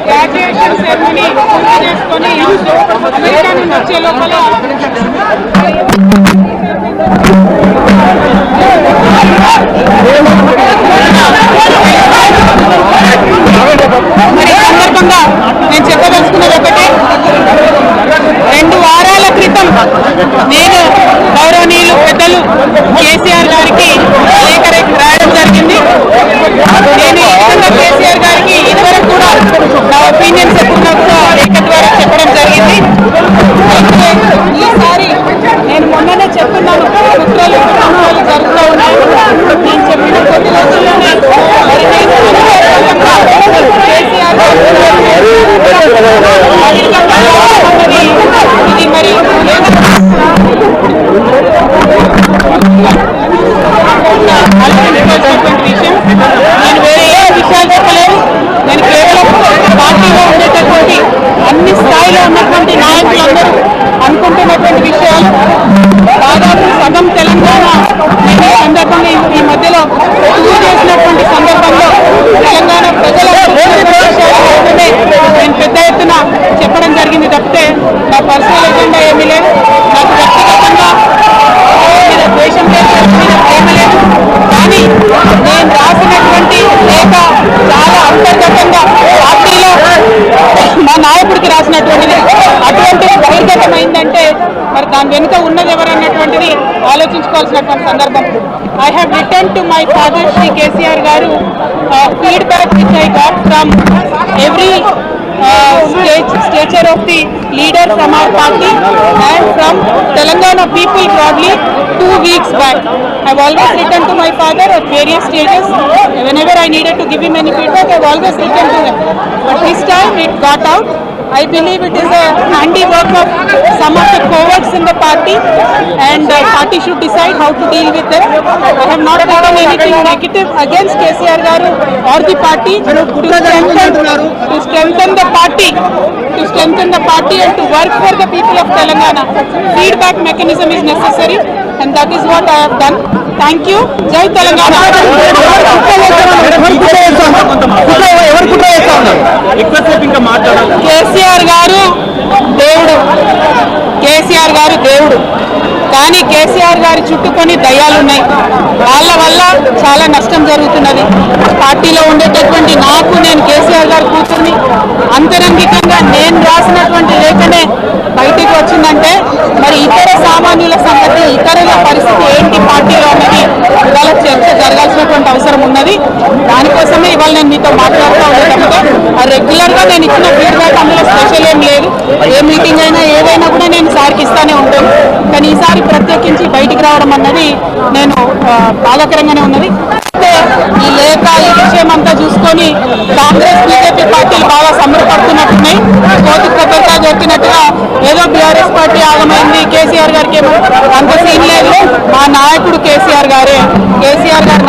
Graduation ceremony పూర్తి చేసుకొని America నుంచి వచ్చే లోపల మరి సందర్భంగా నేను చెప్పదలుచుకున్నది ఒకటి, 2 వారాల క్రితం నేను గౌరవనీయులు పెద్దలు కేసీఆర్ గారికి లేఖ రాయడం జరిగింది. నేను ఈ విధంగా కేసీఆర్ గారికి ఇదివరకు కూడా నా ఒపీనియన్స్ ఎప్పుడున్నా కూడా లేఖ ద్వారా చెప్పడం జరిగింది. ఈసారి నేను మొన్ననే చెప్తున్నాను, కుట్రలు కుటుంబాలు జరుగుతూ ఉన్నాయి. నేను చెప్పిన కొద్ది రోజుల్లోనే కేసీఆర్ ఇది మరి విషయం. నేను వేరే ఏ విషయాలు చెప్పలేదు. నేను కేవలం పార్టీలో ఉండేటటువంటి అన్ని స్థాయిలో ఉన్నటువంటి నాయకులందరూ అనుకుంటున్నటువంటి విషయాలు. దాదాపు సగం తెలంగాణ నేను ఈ సందర్భంగా ఈ మధ్యలో పూజ చేసినటువంటి సందర్భంలో తెలంగాణ ప్రజల నేను పెద్ద ఎత్తున చెప్పడం జరిగింది తప్పితే నా పర్సనల్ ఎజెండా ఏమీ లేదు. నాకు వ్యక్తిగతంగా ద్వేషం లేదు, ప్రేమ లేదు. కానీ నేను రాసినటువంటి లేఖ చాలా అంతర్గతంగా పార్టీలో మా నాయకుడికి రాసినటువంటిది. అటువంటి బహిర్గతమైందంటే మరి దాని వెనుక ఉన్నది ఎవరన్నటువంటిది ఆలోచించుకోవాల్సినటువంటి సందర్భం. I have written to my father, Shri KCR Garu, feedback which I got from every stature of the leader from our party and from Telangana people broadly 2 weeks back. I've always written to my father at various stages. Whenever I needed to give him any feedback, I've always written to him. But this time it got out. I believe it is a handiwork of some of the cowards in the party, and the party should decide how to deal with them. I have not written anything negative against KCR garu or the party to strengthen the party and to work for the people of Telangana. Feedback mechanism is necessary, and that is what I have done. Thank you. Jai Telangana. KCR గారు దేవుడు కానీ కేసీఆర్ గారి చుట్టూ కొన్ని దయ్యాలు ఉన్నాయి. వాళ్ళ వల్ల చాలా నష్టం జరుగుతున్నది. పార్టీలో ఉండేటటువంటి నేను కేసీఆర్ గారి కూతుర్ని అంతరంగికంగా నేను రాసినటువంటి లేఖనే బయటికి వచ్చిందంటే మరి ఇతర సామాన్యుల సంగతి, ఇతరుల పరిస్థితి ఏంటి పార్టీలో అన్నది ఇవాళ చర్చ జరగాల్సినటువంటి అవసరం ఉన్నది. దానికోసమే ఇవాళ నేను మీతో మాట్లాడుతూ ఉండేటప్పుడు రెగ్యులర్గా నేను ఇచ్చిన ఫీడ్బ్యాక్ అందులో స్పెషల్ ఏం లేదు. ఏ మీటింగ్ అయినా ఏదైనా కూడా నేను సార్కి ఇస్తానే ఉంటాను. కానీ ఈసారి ప్రత్యేకించి బయటికి రావడం అన్నది నేను బాధాకరంగానే ఉన్నది. ఈ లేఖ ఈ విషయం అంతా చూసుకొని కాంగ్రెస్ బీజేపీ పార్టీలు బాగా సంబరపడుతున్నట్టున్నాయి. కోతి కొబ్బరికాయ కొట్టినట్టుగా ఏదో బీఆర్ఎస్ పార్టీ ఆగమైంది, కేసీఆర్ గారికి ఏమో అంత సీన్ లేదు. మా నాయకుడు కేసీఆర్ గారి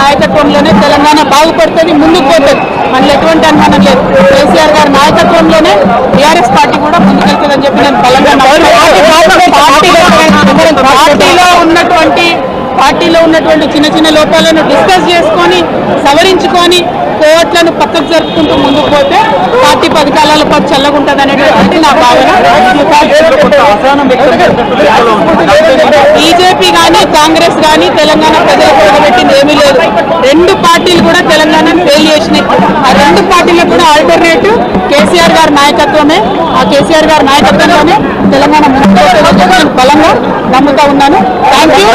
నాయకత్వంలోనే తెలంగాణ బాగుపడుతుంది, ముందుకు పోతుంది. మనలో ఎటువంటి అనుమానం లేదు. కేసీఆర్ గారి నాయకత్వంలోనే బీఆర్ఎస్ పార్టీ కూడా ముందుకెళ్తుందని చెప్పి నేను బలంగా పార్టీలో ఉన్నటువంటి చిన్న చిన్న లోపాలను డిస్కస్ చేసుకొని సవరించుకొని కోట్లను పక్కకు జరుపుకుంటూ ముందుకు పోతే పార్టీ 10 కాలాల పాటు చల్లగుంటుంది అనేటువంటి నా భావన. బీజేపీ కానీ కాంగ్రెస్ కానీ తెలంగాణ ప్రజలకు పెట్టింది ఏమీ లేదు. 2 పార్టీలు కూడా తెలంగాణను ఫెయిల్ చేసినాయి. ఆ 2 పార్టీలకు కూడా ఆల్టర్నేటివ్ కేసీఆర్ గారి నాయకత్వమే. ఆ కేసీఆర్ గారి నాయకత్వంలోనే తెలంగాణ ముందుకు పోతుందని నేను బలంగా నమ్ముతా ఉన్నాను. Thank you.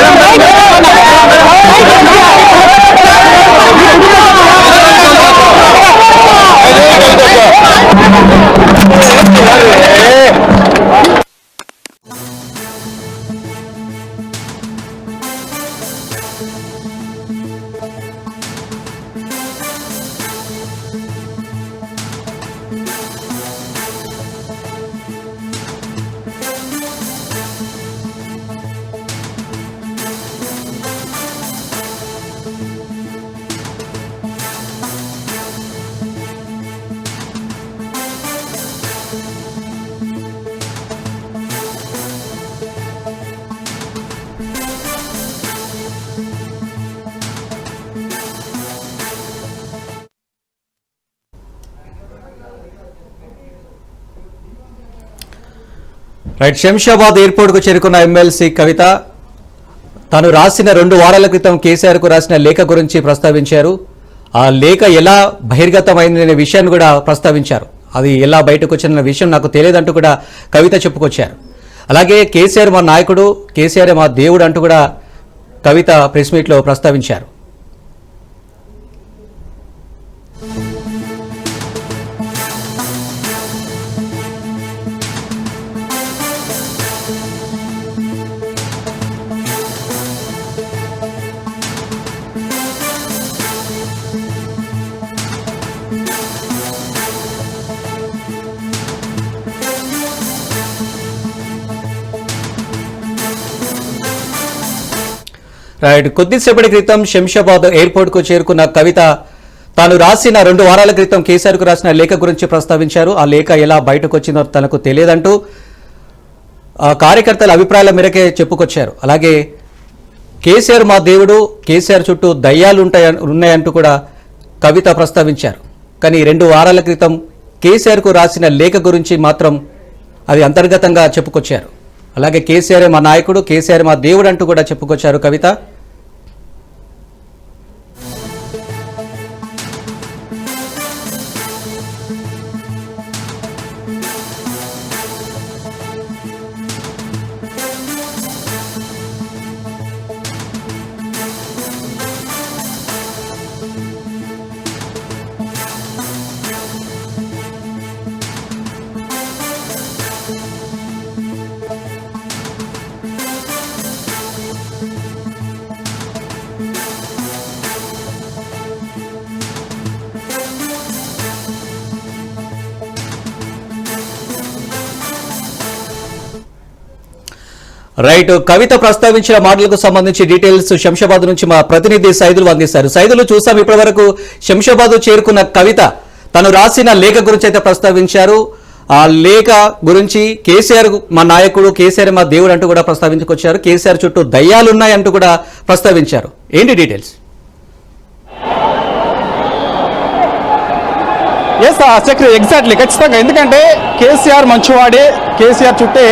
Right, Shamshabad airport కు చేరుకున్న ఎమ్మెల్సీ కవిత తాను రాసిన 2 వారాల క్రితం కేసీఆర్ కు రాసిన లేఖ గురించి ప్రస్తావించారు. ఆ లేఖ ఎలా బహిర్గతమైందనే విషయాన్ని కూడా ప్రస్తావించారు. అది ఎలా బయటకు వచ్చిన విషయం నాకు తెలియదంటూ కూడా కవిత చెప్పుకొచ్చారు. అలాగే కేసీఆర్ మా నాయకుడు, కేసీఆర్ మా దేవుడు అంటూ కూడా కవిత ప్రెస్ మీట్లో ప్రస్తావించారు. రైట్, కొద్దిసేపటి క్రితం శంషాబాద్ ఎయిర్పోర్ట్ కు చేరుకున్న కవిత తాను రాసిన 2 వారాల క్రితం కేసీఆర్ కు రాసిన లేఖ గురించి ప్రస్తావించారు. ఆ లేఖ ఎలా బయటకు వచ్చిందో తనకు తెలియదంటూ కార్యకర్తల అభిప్రాయాల మేరకే చెప్పుకొచ్చారు. అలాగే కేసీఆర్ మా దేవుడు, కేసీఆర్ చుట్టూ దయ్యాలు ఉన్నాయంటూ కూడా కవిత ప్రస్తావించారు. కానీ 2 వారాల క్రితం కేసీఆర్ కు రాసిన లేఖ గురించి మాత్రం అది అంతర్గతంగా చెప్పుకొచ్చారు. అలాగే కేసీఆర్ మా నాయకుడు, కేసీఆర్ మా దేవుడు అంటూ కూడా చెప్పుకొచ్చారు కవిత. రైట్, కవిత ప్రస్తావించిన మాటలకు సంబంధించి డీటెయిల్స్ శంషాబాద్ నుంచి మా ప్రతినిధి సైదులు అందిస్తారు. సైదులు, చూసాం ఇప్పటి వరకు శంషాబాద్ చేరుకున్న కవిత తను రాసిన లేఖ గురించి అయితే ప్రస్తావించారు. ఆ లేఖ గురించి కేసీఆర్ మా నాయకుడు, కేసీఆర్ మా దేవుడు అంటూ కూడా ప్రస్తావించుకొచ్చారు. కేసీఆర్ చుట్టూ దయ్యాలున్నాయంటూ కూడా ప్రస్తావించారు. ఏంటి డీటెయిల్స్? ఎగ్జాక్ట్లీ, ఖచ్చితంగా. ఎందుకంటే కేసీఆర్ మంచివాడే, కేసీఆర్ చుట్టే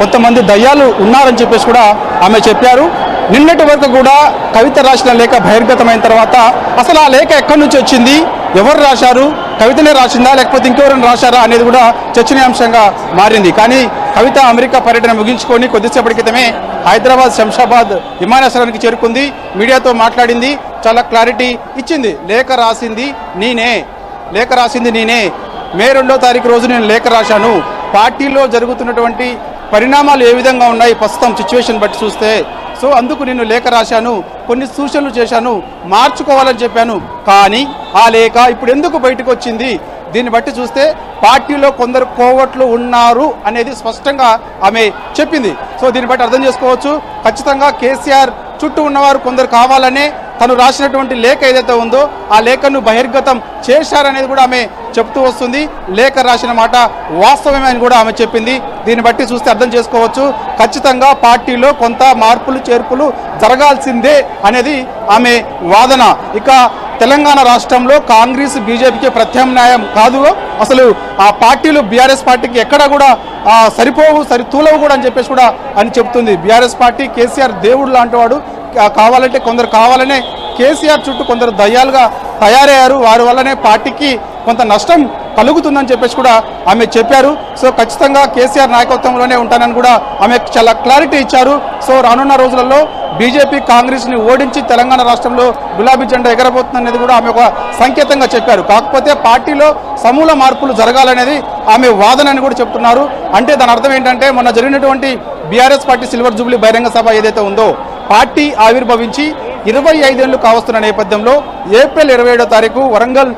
కొంతమంది దయ్యాలు ఉన్నారని చెప్పేసి కూడా ఆమె చెప్పారు. నిన్నటి వరకు కూడా కవిత రాసిన లేఖ బహిర్గతమైన తర్వాత అసలు ఆ లేఖ ఎక్కడి నుంచి వచ్చింది, ఎవరు రాశారు, కవితనే రాసిందా లేకపోతే ఇంకెవరైనా రాశారా అనేది కూడా చర్చనీయాంశంగా మారింది. కానీ కవిత అమెరికా పర్యటన ముగించుకొని కొద్దిసేపటి క్రితమే హైదరాబాద్ శంషాబాద్ విమానాశ్రయానికి చేరుకుంది. మీడియాతో మాట్లాడింది, చాలా క్లారిటీ ఇచ్చింది. లేఖ రాసింది నేనే. మే 2వ తారీఖు రోజు నేను లేఖ రాశాను. పార్టీలో జరుగుతున్నటువంటి పరిణామాలు ఏ విధంగా ఉన్నాయి ప్రస్తుతం సిచ్యువేషన్ బట్టి చూస్తే, సో అందుకు నేను లేఖ రాశాను, కొన్ని సూచనలు చేశాను, మార్చుకోవాలని చెప్పాను. కానీ ఆ లేఖ ఇప్పుడు ఎందుకు బయటకు వచ్చింది, దీన్ని బట్టి చూస్తే పార్టీలో కొందరు కోవట్లు ఉన్నారు అనేది స్పష్టంగా ఆమె చెప్పింది. సో దీన్ని బట్టి అర్థం చేసుకోవచ్చు, ఖచ్చితంగా కేసీఆర్ చుట్టూ ఉన్నవారు కొందరు కావాలనే తను రాసినటువంటి లేఖ ఏదైతే ఉందో ఆ లేఖను బహిర్గతం చేశారనేది కూడా ఆమె చెప్తూ వస్తుంది. లేఖ రాసిన మాట వాస్తవమే అని కూడా ఆమె చెప్పింది. దీన్ని బట్టి చూస్తే అర్థం చేసుకోవచ్చు, ఖచ్చితంగా పార్టీలో కొంత మార్పులు చేర్పులు జరగాల్సిందే అనేది ఆమె వాదన. ఇక తెలంగాణ రాష్ట్రంలో కాంగ్రెస్ బీజేపీకి ప్రత్యామ్నాయం కాదు, అసలు ఆ పార్టీలు బీఆర్ఎస్ పార్టీకి ఎక్కడ కూడా సరిపోవు, సరితూలవు కూడా అని చెప్పేసి కూడా అని చెప్తుంది. బీఆర్ఎస్ పార్టీ కేసీఆర్ దేవుడు లాంటి వాడు, కావాలంటే కొందరు కావాలనే కేసీఆర్ చుట్టూ కొందరు దయ్యాలుగా తయారయ్యారు, వారి వల్లనే పార్టీకి కొంత నష్టం కలుగుతుందని చెప్పేసి కూడా ఆమె చెప్పారు. సో ఖచ్చితంగా కేసీఆర్ నాయకత్వంలోనే ఉంటానని కూడా ఆమె చాలా క్లారిటీ ఇచ్చారు. సో రానున్న రోజులలో బీజేపీ కాంగ్రెస్ని ఓడించి తెలంగాణ రాష్ట్రంలో గులాబీ జెండా ఎగరబోతుందనేది కూడా ఆమె ఒక సంకేతంగా చెప్పారు. కాకపోతే పార్టీలో సమూల మార్పులు జరగాలనేది ఆమె వాదనని కూడా చెప్తున్నారు. అంటే దాని అర్థం ఏంటంటే మొన్న జరిగినటువంటి బీఆర్ఎస్ పార్టీ సిల్వర్ జూబ్లీ బహిరంగ సభ ఏదైతే ఉందో, పార్టీ ఆవిర్భవించి 25 ఏళ్లు కావస్తున్న నేపథ్యంలో ఏప్రిల్ 27వ తారీఖు వరంగల్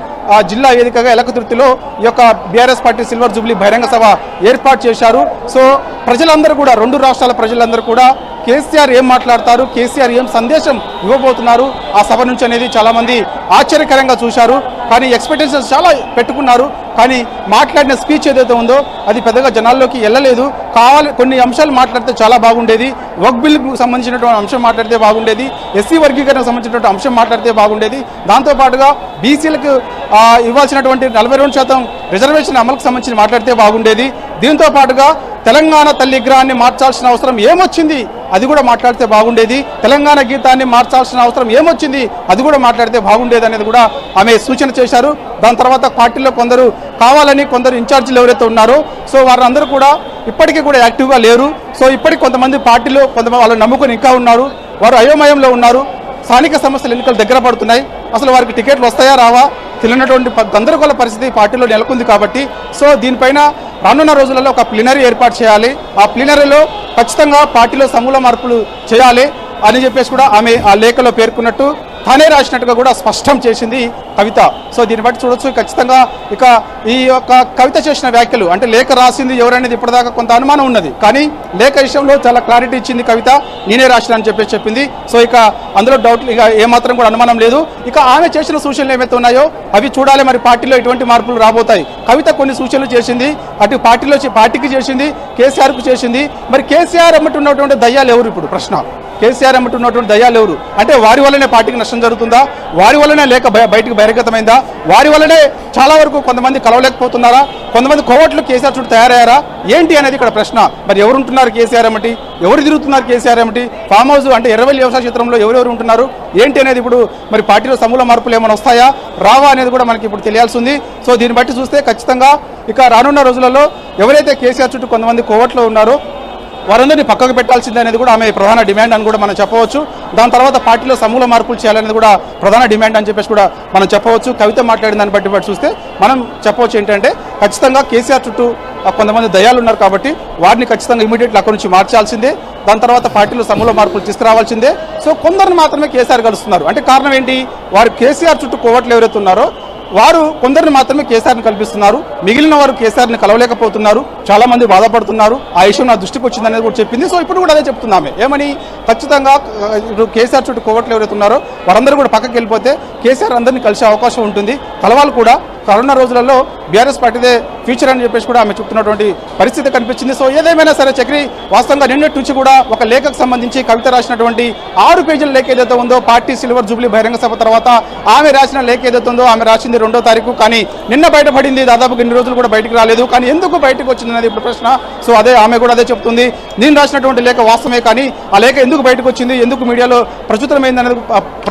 జిల్లా వేదికగా ఎలకతుర్తిలో ఈ యొక్క బీఆర్ఎస్ పార్టీ సిల్వర్ జూబ్లీ బహిరంగ సభ ఏర్పాటు చేశారు. సో ప్రజలందరూ కూడా, 2 రాష్ట్రాల ప్రజలందరూ కూడా కేసీఆర్ ఏం మాట్లాడతారు, కేసీఆర్ ఏం సందేశం ఇవ్వబోతున్నారు ఆ సభ నుంచి అనేది చాలామంది ఆశ్చర్యకరంగా చూశారు. కానీ ఎక్స్పెక్టేషన్స్ చాలా పెట్టుకున్నారు. కానీ మాట్లాడిన స్పీచ్ ఏదైతే ఉందో అది పెద్దగా జనాల్లోకి వెళ్ళలేదు. కొన్ని అంశాలు మాట్లాడితే చాలా బాగుండేది, వక్ బిల్కు సంబంధించినటువంటి అంశం మాట్లాడితే బాగుండేది, ఎస్సీ వర్గీకరణకు సంబంధించినటువంటి అంశం మాట్లాడితే బాగుండేది, దాంతోపాటుగా బీసీలకు ఇవ్వాల్సినటువంటి 42% రిజర్వేషన్ అమలుకు సంబంధించి మాట్లాడితే బాగుండేది. దీంతో పాటుగా తెలంగాణ తల్లి విగ్రహాన్ని మార్చాల్సిన అవసరం ఏమొచ్చింది అది కూడా మాట్లాడితే బాగుండేది, తెలంగాణ గీతాన్ని మార్చాల్సిన అవసరం ఏమొచ్చింది అది కూడా మాట్లాడితే బాగుండేది అనేది కూడా ఆమె సూచన చేశారు. దాని తర్వాత పార్టీలో కొందరు కావాలని కొందరు ఇన్ఛార్జీలు ఎవరైతే ఉన్నారో సో వారందరూ కూడా ఇప్పటికీ కూడా యాక్టివ్గా లేరు. సో ఇప్పటికి కొంతమంది పార్టీలో కొంతమంది వాళ్ళని నమ్ముకొని ఇంకా ఉన్నారు, వారు అయోమయంలో ఉన్నారు. స్థానిక సంస్థల ఎన్నికలు దగ్గర పడుతున్నాయి, అసలు వారికి టికెట్లు వస్తాయా రావా తెలియనటువంటి గందరగోళ పరిస్థితి పార్టీలో నెలకొంది. కాబట్టి సో దీనిపైన రానున్న రోజులలో ఒక ప్లీనరీ ఏర్పాటు చేయాలి, ఆ ప్లీనరీలో ఖచ్చితంగా పార్టీలో సమూల మార్పులు చేయాలి అని చెప్పేసి కూడా ఆమె ఆ లేఖలో పేర్కొన్నట్టు తానే రాసినట్టుగా కూడా స్పష్టం చేసింది కవిత. సో దీన్ని బట్టి చూడొచ్చు, ఖచ్చితంగా ఇక ఈ యొక్క కవిత చేసిన వ్యాఖ్యలు అంటే లేఖ రాసింది ఎవరనేది ఇప్పటిదాకా కొంత అనుమానం ఉన్నది, కానీ లేఖ విషయంలో చాలా క్లారిటీ ఇచ్చింది కవిత, నేనే రాసిన అని చెప్పేసి చెప్పింది. సో ఇక అందులో డౌట్ ఇక ఏమాత్రం కూడా అనుమానం లేదు. ఇక ఆమె చేసిన సూచనలు ఏమైతే ఉన్నాయో అవి చూడాలి, మరి పార్టీలో ఎటువంటి మార్పులు రాబోతాయి. కవిత కొన్ని సూచనలు చేసింది, అటు పార్టీకి చేసింది, కేసీఆర్కు చేసింది. మరి కేసీఆర్ అమ్మటున్నటువంటి దయ్యాలు ఎవరు? ఇప్పుడు ప్రశ్న, కేసీఆర్ అమ్మటున్నటువంటి దయ్యాలు ఎవరు అంటే వారి వల్లనే పార్టీకి నష్టం జరుగుతుందా, వారి వల్లనే లేక బయటకు బహిర్గతమైందా, వారి వల్లనే చాలా వరకు కొంతమంది కలవలేకపోతున్నారా, కొంతమంది కోవట్లు కేసీఆర్ చుట్టూ తయారయ్యారా ఏంటి అనేది ఇక్కడ ప్రశ్న. మరి ఎవరు ఉంటున్నారు కేసీఆర్ ఏమిటి, ఎవరు తిరుగుతున్నారు కేసీఆర్ ఏమిటి, ఫామ్ హౌస్ అంటే ఎర్రవల్లి వ్యవసాయ క్షేత్రంలో ఎవరెవరు ఉంటున్నారు ఏంటి అనేది ఇప్పుడు మరి పార్టీలో సమూల మార్పులు ఏమైనా వస్తాయా రావా అనేది కూడా మనకి ఇప్పుడు తెలియాల్సి ఉంది. సో దీన్ని బట్టి చూస్తే ఖచ్చితంగా ఇక రానున్న రోజులలో ఎవరైతే కేసీఆర్ చుట్టూ కొంతమంది కోవట్లో ఉన్నారో వారందరినీ పక్కకు పెట్టాల్సిందే అనేది కూడా ఆమె ప్రధాన డిమాండ్ అని కూడా మనం చెప్పవచ్చు. దాని తర్వాత పార్టీలో సమూల మార్పులు చేయాలనేది కూడా ప్రధాన డిమాండ్ అని చెప్పేసి కూడా మనం చెప్పవచ్చు. కవిత మాట్లాడిన దాన్ని బట్టి చూస్తే మనం చెప్పవచ్చు ఏంటంటే ఖచ్చితంగా కేసీఆర్ చుట్టూ కొంతమంది దయాలు ఉన్నారు కాబట్టి వారిని ఖచ్చితంగా ఇమీడియట్లీ అక్కడి నుంచి మార్చాల్సిందే. దాని తర్వాత పార్టీలో సమూల మార్పులు తీసుకురావాల్సిందే. సో కొందరిని మాత్రమే కేసీఆర్ కలుస్తున్నారు అంటే కారణం ఏంటి, వారు కేసీఆర్ చుట్టూ కోవట్లు ఎవరైతే ఉన్నారో వారు కొందరిని మాత్రమే కేసీఆర్ని కల్పిస్తున్నారు, మిగిలిన వారు కేసీఆర్ని కలవలేకపోతున్నారు, చాలా మంది బాధపడుతున్నారు, ఆ ఇష్యూ నా దృష్టికి వచ్చిందనేది కూడా చెప్పింది. సో ఇప్పుడు కూడా అదే చెప్తున్నామే ఏమని, ఖచ్చితంగా ఇప్పుడు కేసీఆర్ చుట్టూ కోవట్లు ఎవరైతే ఉన్నారో వారందరూ కూడా పక్కకి వెళ్ళిపోతే కేసీఆర్ అందరినీ కలిసే అవకాశం ఉంటుంది, కలవాలి కూడా. కరోనా రోజులలో బీఆర్ఎస్ పార్టీదే ఫ్యూచర్ అని చెప్పేసి కూడా ఆమె చెప్తున్నటువంటి పరిస్థితి కనిపించింది. సో ఏదేమైనా సరే చక్రి, వాస్తవంగా నిన్నటి నుంచి కూడా ఒక లేఖకు సంబంధించి కవిత రాసినటువంటి 6 పేజీల లేఖ ఏదైతే ఉందో పార్టీ సిల్వర్ జూబ్లీ బహిరంగ సభ తర్వాత ఆమె రాసిన లేఖ ఏదైతే ఉందో ఆమె రాసింది 2వ తారీఖు, కానీ నిన్న బయటపడింది. దాదాపు ఇన్ని రోజులు కూడా బయటకు రాలేదు, కానీ ఎందుకు బయటకు వచ్చింది అనేది ఇప్పుడు ప్రశ్న. సో అదే ఆమె కూడా అదే చెప్తుంది, నేను రాసినటువంటి లేఖ వాస్తవమే, కానీ ఆ లేఖ ఎందుకు బయటకు వచ్చింది, ఎందుకు మీడియాలో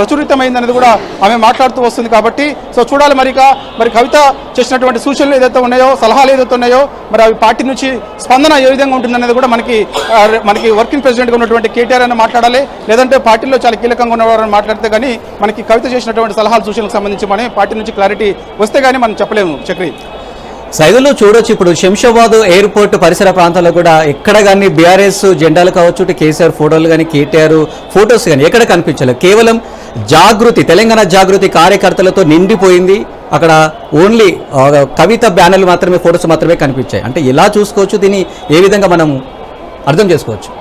ప్రచురితమైందనేది కూడా ఆమె మాట్లాడుతూ వస్తుంది. కాబట్టి సో చూడాలి మరి కవిత చేసినటువంటి సూచనలు ఏదైతే ఉన్నాయో, సలహాలు ఏదైతే ఉన్నాయో, మరి అవి పార్టీ నుంచి స్పందన ఏ విధంగా ఉంటుందనేది కూడా మనకి వర్కింగ్ ప్రెసిడెంట్గా ఉన్నటువంటి కేటీఆర్ అని మాట్లాడాలి, లేదంటే పార్టీలో చాలా కీలకంగా ఉన్నవారని మాట్లాడితే కానీ మనకి కవిత చేసినటువంటి సలహాలు సూచనలకు సంబంధించి మనం పార్టీ నుంచి క్లారిటీ వస్తే కానీ మనం చెప్పలేము చక్రి. సైదులు చూడొచ్చు, ఇప్పుడు శంషాబాద్ ఎయిర్పోర్ట్ పరిసర ప్రాంతాల్లో కూడా ఎక్కడ కానీ బీఆర్ఎస్ జెండాలు కావచ్చు, కేసీఆర్ ఫోటోలు కానీ, కేటీఆర్ ఫోటోస్ కానీ ఎక్కడ కనిపించలేదు. కేవలం జాగృతి, తెలంగాణ జాగృతి కార్యకర్తలతో నిండిపోయింది. అక్కడ ఓన్లీ కవిత బ్యానర్లు మాత్రమే, ఫోటోస్ మాత్రమే కనిపించాయి. అంటే ఎలా చూసుకోవచ్చు, దీన్ని ఏ విధంగా మనం అర్థం చేసుకోవచ్చు?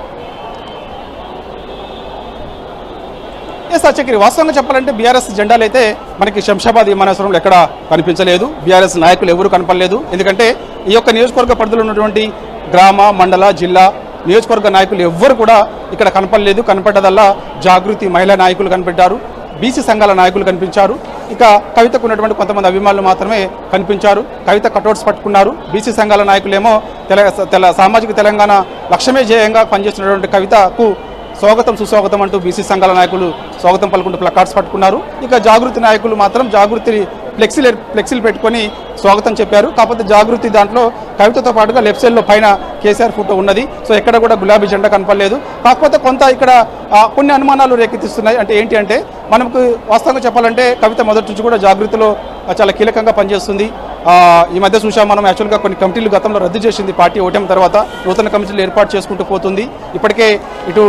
చక్రి, వాస్తవంగా చెప్పాలంటే బీఆర్ఎస్ జెండాలు అయితే మనకి శంషాబాద్ విమానాశ్రయంలో ఎక్కడ కనిపించలేదు, బీఆర్ఎస్ నాయకులు ఎవరు కనపడలేదు. ఎందుకంటే ఈ యొక్క నియోజకవర్గ పరిధిలో ఉన్నటువంటి గ్రామ, మండల, జిల్లా నియోజకవర్గ నాయకులు ఎవ్వరు కూడా ఇక్కడ కనపడలేదు. కనపడ్డదల్లా జాగృతి మహిళా నాయకులు కనిపెట్టారు, బీసీ సంఘాల నాయకులు కనిపించారు, ఇక కవితకు ఉన్నటువంటి కొంతమంది అభిమానులు మాత్రమే కనిపించారు. కవిత కటౌట్స్ పట్టుకున్నారు. బీసీ సంఘాల నాయకులేమో సామాజిక తెలంగాణ లక్ష్యమే ధ్యేయంగా పనిచేస్తున్నటువంటి కవితకు స్వాగతం సుస్వాగతం అంటూ బీసీ సంఘాల నాయకులు స్వాగతం పలుకుంటూ ప్లకార్డ్స్ పట్టుకున్నారు. ఇక జాగృతి నాయకులు మాత్రం జాగృతి ఫ్లెక్సీలు పెట్టుకొని స్వాగతం చెప్పారు. కాకపోతే జాగృతి దాంట్లో కవితతో పాటుగా లెఫ్ట్ సైడ్లో పైన కేసీఆర్ ఫోటో ఉన్నది. సో ఎక్కడ కూడా గులాబీ జెండా కనపడలేదు. కాకపోతే కొంత ఇక్కడ కొన్ని అనుమానాలు రేకెత్తిస్తున్నాయి. అంటే ఏంటి అంటే, మనకు వాస్తవంగా చెప్పాలంటే కవిత మొదటి నుంచి కూడా జాగృతిలో చాలా కీలకంగా పనిచేస్తుంది. ఈ మధ్య చూసాం మనం, యాక్చువల్గా కొన్ని కమిటీలు గతంలో రద్దు చేసింది పార్టీ ఓటమి తర్వాత, నూతన కమిటీలు ఏర్పాటు చేసుకుంటూ పోతుంది. ఇప్పటికే ఇటు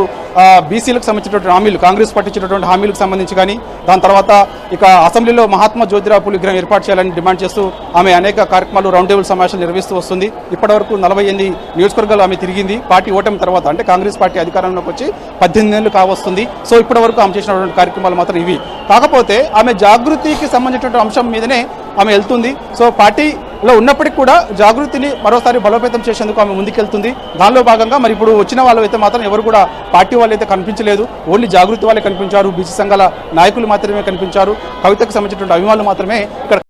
బీసీలకు సంబంధించినటువంటి హామీలు, కాంగ్రెస్ పార్టీ ఇచ్చినటువంటి హామీలకు సంబంధించి కానీ, దాని తర్వాత ఇక అసెంబ్లీలో మహాత్మా జ్యోతిరావు పూలే విగ్రహం ఏర్పాటు చేయాలని డిమాండ్ చేస్తూ ఆమె అనేక కార్యక్రమాలు, రౌండ్ టేబుల్ సమావేశాలు నిర్వహిస్తూ వస్తుంది. ఇప్పటివరకు 48 నియోజకవర్గాలు ఆమె తిరిగింది. పార్టీ ఓటమి తర్వాత, అంటే కాంగ్రెస్ పార్టీ అధికారంలోకి వచ్చి 18 ఏళ్ళు కావస్తుంది. సో ఇప్పటివరకు ఆమె చేసినటువంటి కార్యక్రమాలు మాత్రం ఇవి. కాకపోతే ఆమె జాగృతికి సంబంధించినటువంటి అంశం మీదనే ఆమె వెళ్తుంది. సో పార్టీలో ఉన్నప్పటికీ కూడా జాగృతిని మరోసారి బలోపేతం చేసేందుకు ఆమె ముందుకెళ్తుంది. దానిలో భాగంగా మరి ఇప్పుడు వచ్చిన వాళ్ళు అయితే మాత్రం ఎవరు కూడా పార్టీ వాళ్ళు అయితే కనిపించలేదు, ఓన్లీ జాగృతి వాళ్ళే కనిపించారు, బీసీ సంఘాల నాయకులు మాత్రమే కనిపించారు, కవితకు సంబంధించినటువంటి అభిమానులు మాత్రమే ఇక్కడ